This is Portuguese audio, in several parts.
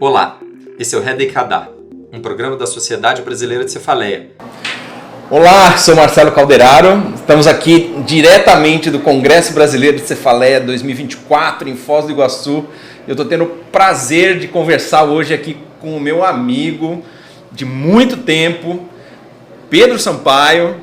Olá, esse é o Headache, um programa da Sociedade Brasileira de Cefaleia. Olá, sou Marcelo Calderaro, estamos aqui diretamente do Congresso Brasileiro de Cefaleia 2024 em Foz do Iguaçu. Eu estou tendo o prazer de conversar hoje aqui com o meu amigo de muito tempo, Pedro Sampaio,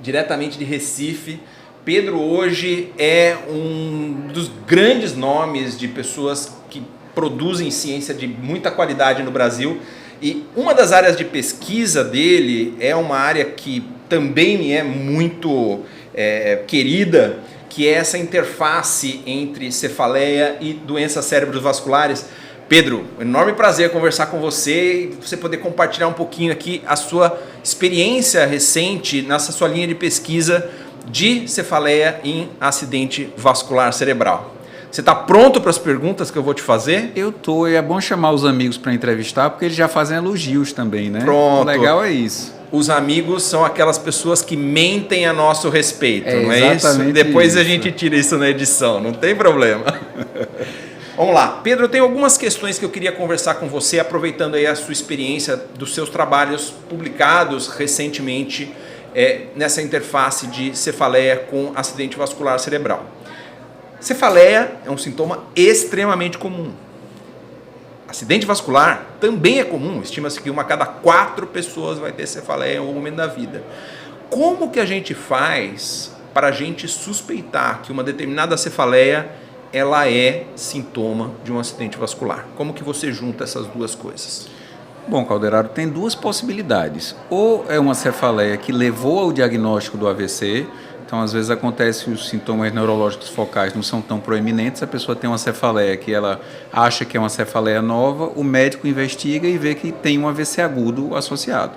diretamente de Recife. Pedro hoje é um dos grandes nomes de pessoas que produzem ciência de muita qualidade no Brasil. E uma das áreas de pesquisa dele é uma área que também me é muito querida, que é essa interface entre cefaleia e doenças cerebrovasculares. Pedro, um enorme prazer conversar com você e você poder compartilhar um pouquinho aqui a sua experiência recente nessa sua linha de pesquisa de cefaleia em acidente vascular cerebral. Você está pronto para as perguntas que eu vou te fazer? Eu tô, e é bom chamar os amigos para entrevistar, porque eles já fazem elogios também, né? Pronto. O legal é isso. Os amigos são aquelas pessoas que mentem a nosso respeito, não é isso? Exatamente Depois isso. a gente tira isso na edição, não tem problema. Vamos lá. Pedro, eu tenho algumas questões que eu queria conversar com você, aproveitando aí a sua experiência dos seus trabalhos publicados recentemente nessa interface de cefaleia com acidente vascular cerebral. Cefaleia é um sintoma extremamente comum. Acidente vascular também é comum, estima-se que 1 a cada 4 pessoas vai ter cefaleia em algum momento da vida. Como que a gente faz para a gente suspeitar que uma determinada cefaleia ela é sintoma de um acidente vascular? Como que você junta essas duas coisas? Bom, Calderaro, tem duas possibilidades. Ou é uma cefaleia que levou ao diagnóstico do AVC, então às vezes acontece que os sintomas neurológicos focais não são tão proeminentes, a pessoa tem uma cefaleia que ela acha que é uma cefaleia nova, o médico investiga e vê que tem um AVC agudo associado.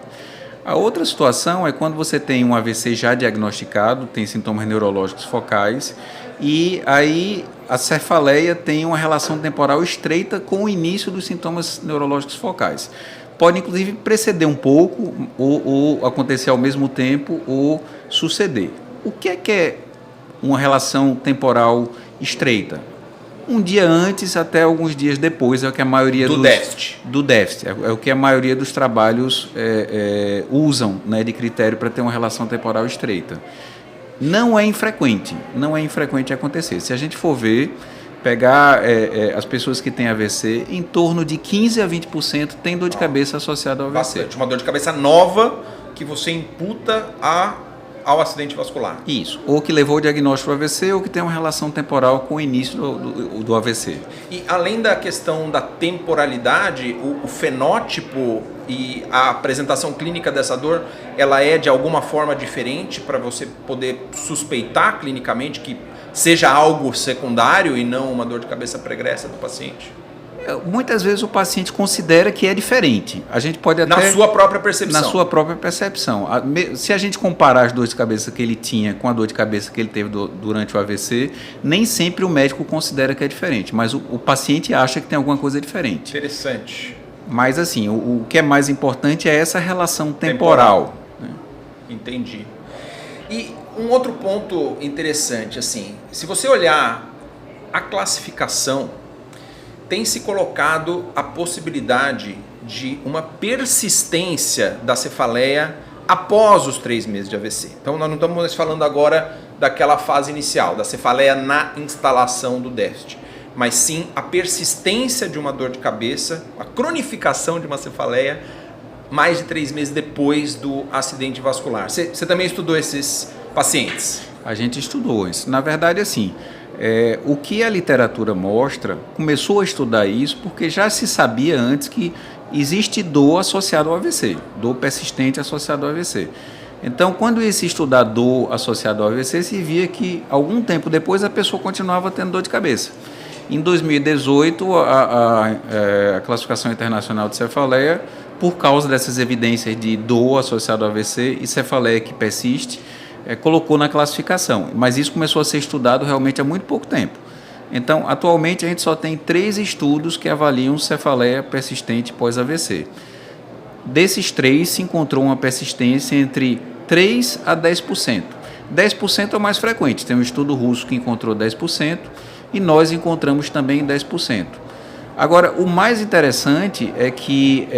A outra situação é quando você tem um AVC já diagnosticado, tem sintomas neurológicos focais, e aí a cefaleia tem uma relação temporal estreita com o início dos sintomas neurológicos focais. Pode inclusive preceder um pouco, ou acontecer ao mesmo tempo, ou suceder. O que é uma relação temporal estreita? Um dia antes até alguns dias depois é o que a maioria do déficit. É o que a maioria dos trabalhos usam, né, de critério para ter uma relação temporal estreita. Não é infrequente acontecer. Se a gente for ver, pegar as pessoas que têm AVC, em torno de 15 a 20% tem dor de cabeça associada ao AVC. Bastante. Uma dor de cabeça nova que você imputa ao acidente vascular. Isso, ou que levou o diagnóstico do AVC ou que tem uma relação temporal com o início do AVC. E além da questão da temporalidade, o fenótipo e a apresentação clínica dessa dor, ela é de alguma forma diferente para você poder suspeitar clinicamente que seja algo secundário e não uma dor de cabeça pregressa do paciente? Muitas vezes o paciente considera que é diferente. A gente pode até... Na sua própria percepção. Na sua própria percepção. Se a gente comparar as dores de cabeça que ele tinha com a dor de cabeça que ele teve durante o AVC, nem sempre o médico considera que é diferente, mas o paciente acha que tem alguma coisa diferente. Interessante. Mas assim, o que é mais importante é essa relação temporal. Né? Entendi. E um outro ponto interessante, assim, se você olhar a classificação, tem se colocado a possibilidade de uma persistência da cefaleia após os 3 meses de AVC. Então, nós não estamos falando agora daquela fase inicial, da cefaleia na instalação do déficit, mas sim a persistência de uma dor de cabeça, a cronificação de uma cefaleia mais de 3 meses depois do acidente vascular. Você também estudou esses pacientes? A gente estudou isso. Na verdade, assim... o que a literatura mostra, começou a estudar isso porque já se sabia antes que existe dor associada ao AVC, dor persistente associada ao AVC. Então, quando ia se estudar dor associada ao AVC, se via que algum tempo depois a pessoa continuava tendo dor de cabeça. Em 2018, a Classificação Internacional de Cefaleia, por causa dessas evidências de dor associada ao AVC e cefaleia que persiste, colocou na classificação, mas isso começou a ser estudado realmente há muito pouco tempo. Então, atualmente a gente só tem 3 estudos que avaliam cefaleia persistente pós-AVC. Desses 3, se encontrou uma persistência entre 3 a 10%. 10% é o mais frequente, tem um estudo russo que encontrou 10% e nós encontramos também 10%. Agora, o mais interessante é que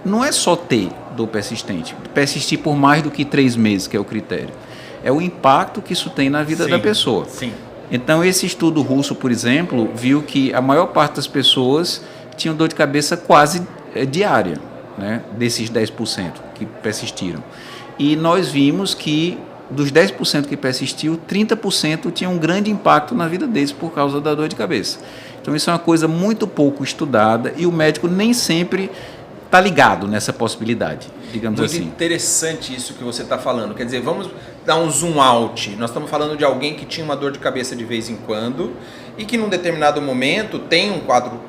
não é só ter dor persistente, persistir por mais do que 3 meses, que é o critério. É o impacto que isso tem na vida da pessoa. Sim. Então, esse estudo russo, por exemplo, viu que a maior parte das pessoas tinham dor de cabeça quase diária, né, desses 10% que persistiram. E nós vimos que dos 10% que persistiu, 30% tinha um grande impacto na vida deles por causa da dor de cabeça. Então, isso é uma coisa muito pouco estudada e o médico nem sempre está ligado nessa possibilidade, digamos muito assim. Muito interessante isso que você está falando. Quer dizer, vamos dar um zoom out. Nós estamos falando de alguém que tinha uma dor de cabeça de vez em quando e que num determinado momento tem um quadro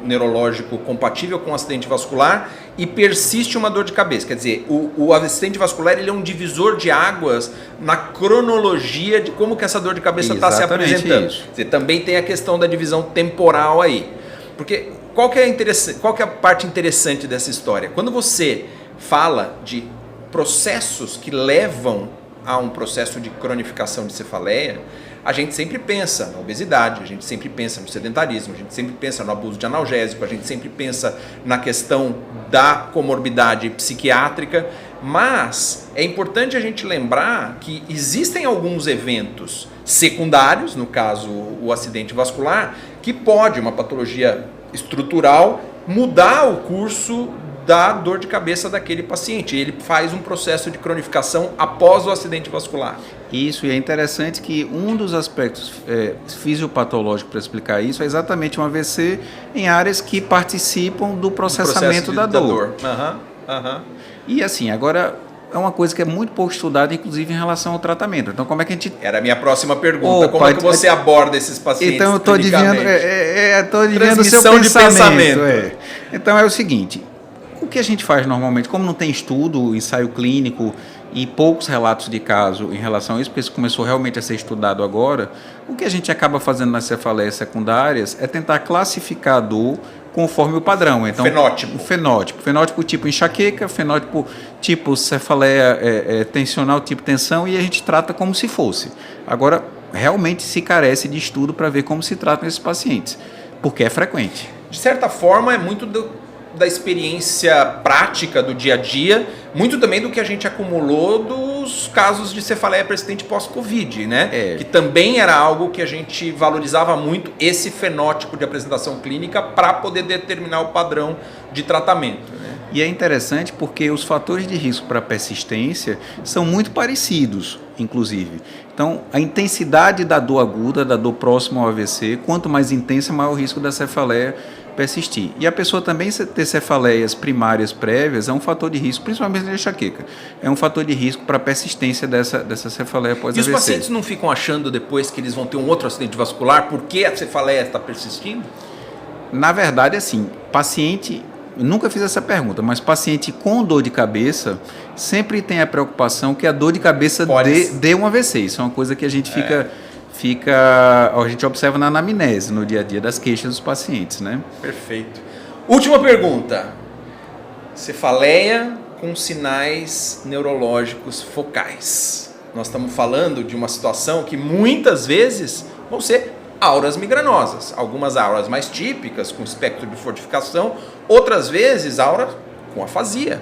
neurológico compatível com um acidente vascular e persiste uma dor de cabeça. Quer dizer, o acidente vascular ele é um divisor de águas na cronologia de como que essa dor de cabeça está se apresentando. Quer dizer, também tem a questão da divisão temporal aí. Porque qual que é a parte interessante dessa história? Quando você fala de processos que levam a um processo de cronificação de cefaleia, a gente sempre pensa na obesidade, a gente sempre pensa no sedentarismo, a gente sempre pensa no abuso de analgésico, a gente sempre pensa na questão da comorbidade psiquiátrica, mas é importante a gente lembrar que existem alguns eventos secundários, no caso o acidente vascular, que pode, uma patologia estrutural, mudar o curso da dor de cabeça daquele paciente. Ele faz um processo de cronificação após o acidente vascular. Isso, e é interessante que um dos aspectos fisiopatológicos para explicar isso é exatamente um AVC em áreas que participam do processamento da dor. E assim, agora é uma coisa que é muito pouco estudada, inclusive em relação ao tratamento. Então, como é que a gente... Era a minha próxima pergunta. Como é que você aborda esses pacientes? Então, eu estou adivinhando o seu pensamento. Então, é o seguinte... O que a gente faz normalmente, como não tem estudo, ensaio clínico e poucos relatos de caso em relação a isso, porque isso começou realmente a ser estudado agora, o que a gente acaba fazendo nas cefaleias secundárias é tentar classificar a dor conforme o padrão. Então, fenótipo tipo enxaqueca, fenótipo tipo cefaleia tensional, tipo tensão, e a gente trata como se fosse. Agora, realmente se carece de estudo para ver como se tratam esses pacientes, porque é frequente. De certa forma, é muito da experiência prática do dia a dia, muito também do que a gente acumulou dos casos de cefaleia persistente pós-Covid, né? Que também era algo que a gente valorizava muito, esse fenótipo de apresentação clínica, para poder determinar o padrão de tratamento, né? E é interessante porque os fatores de risco para persistência são muito parecidos, inclusive. Então, a intensidade da dor aguda, da dor próxima ao AVC, quanto mais intensa, maior o risco da cefaleia persistir. E a pessoa também ter cefaleias primárias prévias é um fator de risco, principalmente na enxaqueca. É um fator de risco para a persistência dessa cefaleia pós-AVC. E os pacientes não ficam achando depois que eles vão ter um outro acidente vascular porque a cefaleia está persistindo? Na verdade, assim, paciente... Eu nunca fiz essa pergunta, mas paciente com dor de cabeça sempre tem a preocupação que a dor de cabeça dê um AVC. Isso é uma coisa que a gente a gente observa na anamnese, no dia a dia das queixas dos pacientes, né? Perfeito. Última pergunta. Cefaleia com sinais neurológicos focais. Nós estamos falando de uma situação que muitas vezes vão ser auras migranosas. Algumas auras mais típicas, com espectro de fortificação, outras vezes auras com afasia.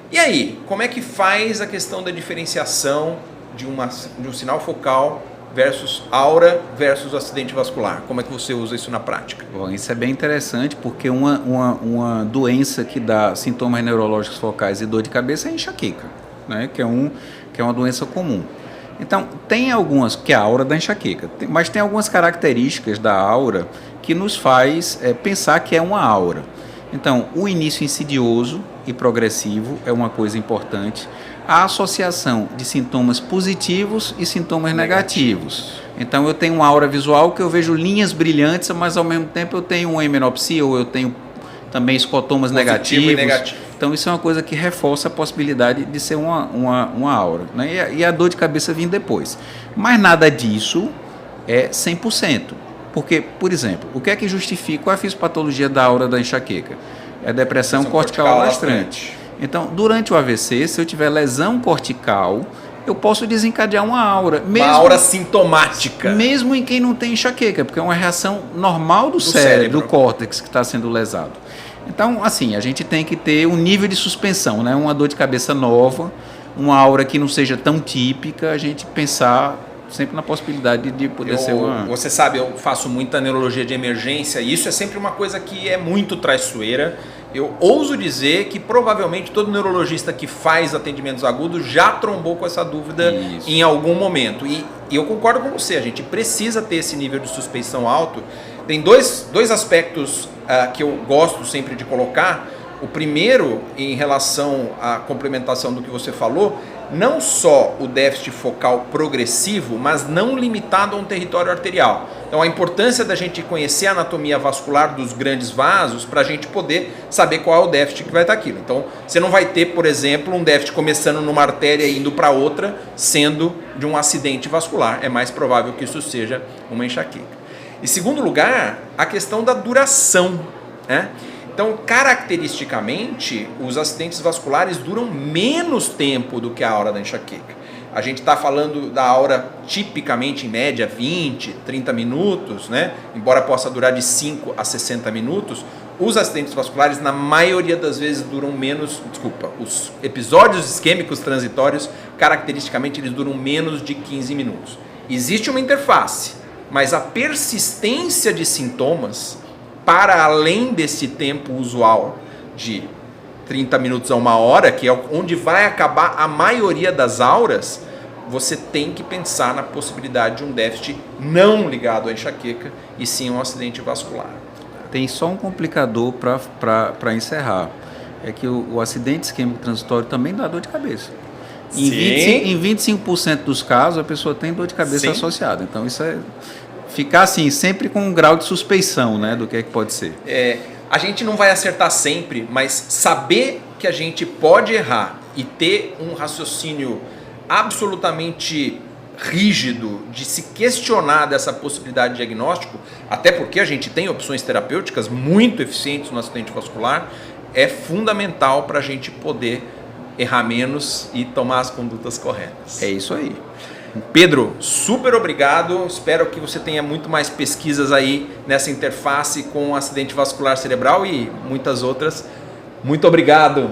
E aí, como é que faz a questão da diferenciação de um sinal focal versus aura versus acidente vascular? Como é que você usa isso na prática? Bom, isso é bem interessante porque uma doença que dá sintomas neurológicos focais e dor de cabeça é a enxaqueca, né? que é uma doença comum. Então, tem algumas, que é a aura da enxaqueca, mas tem algumas características da aura que nos faz pensar que é uma aura. Então, o início insidioso e progressivo é uma coisa importante. A associação de sintomas positivos e sintomas negativos. Então, eu tenho uma aura visual que eu vejo linhas brilhantes, mas ao mesmo tempo eu tenho uma hemenopsia ou eu tenho também escotomas negativos. Então, isso é uma coisa que reforça a possibilidade de ser uma aura, né? E a dor de cabeça vem depois. Mas nada disso é 100%. Porque, por exemplo, o que é que justifica? Qual é a fisiopatologia da aura da enxaqueca? É a depressão cortical alastrante. Então, durante o AVC, se eu tiver lesão cortical, eu posso desencadear uma aura. Uma aura sintomática. Mesmo em quem não tem enxaqueca, porque é uma reação normal do cérebro, do córtex que está sendo lesado. Então, assim, a gente tem que ter um nível de suspensão, né? Uma dor de cabeça nova, uma aura que não seja tão típica, a gente pensar sempre na possibilidade de poder ser uma... Você sabe, eu faço muita neurologia de emergência e isso é sempre uma coisa que é muito traiçoeira. Eu ouso dizer que provavelmente todo neurologista que faz atendimentos agudos já trombou com essa dúvida em algum momento. E eu concordo com você, a gente precisa ter esse nível de suspeição alto. Tem dois aspectos que eu gosto sempre de colocar. O primeiro, em relação à complementação do que você falou, não só o déficit focal progressivo, mas não limitado a um território arterial. Então a importância da gente conhecer a anatomia vascular dos grandes vasos para a gente poder saber qual é o déficit que vai estar aquilo. Então você não vai ter, por exemplo, um déficit começando numa artéria e indo para outra, sendo de um acidente vascular. É mais provável que isso seja uma enxaqueca. Em segundo lugar, a questão da duração, né? Então, caracteristicamente, os acidentes vasculares duram menos tempo do que a aura da enxaqueca. A gente está falando da aura tipicamente, em média, 20, 30 minutos, né? Embora possa durar de 5 a 60 minutos, os acidentes vasculares, na maioria das vezes, duram menos... os episódios isquêmicos transitórios, caracteristicamente, eles duram menos de 15 minutos. Existe uma interface, mas a persistência de sintomas... para além desse tempo usual de 30 minutos a 1 hora, que é onde vai acabar a maioria das auras, você tem que pensar na possibilidade de um déficit não ligado à enxaqueca e sim um acidente vascular. Tem só um complicador para encerrar, é que o acidente isquêmico transitório também dá dor de cabeça. Em 25% dos casos, a pessoa tem dor de cabeça associada, então isso é... Ficar assim, sempre com um grau de suspeição, né, do que é que pode ser. A gente não vai acertar sempre, mas saber que a gente pode errar e ter um raciocínio absolutamente rígido de se questionar dessa possibilidade de diagnóstico, até porque a gente tem opções terapêuticas muito eficientes no acidente vascular, é fundamental para a gente poder errar menos e tomar as condutas corretas. É isso aí. Pedro, super obrigado, espero que você tenha muito mais pesquisas aí nessa interface com o acidente vascular cerebral e muitas outras. Muito obrigado.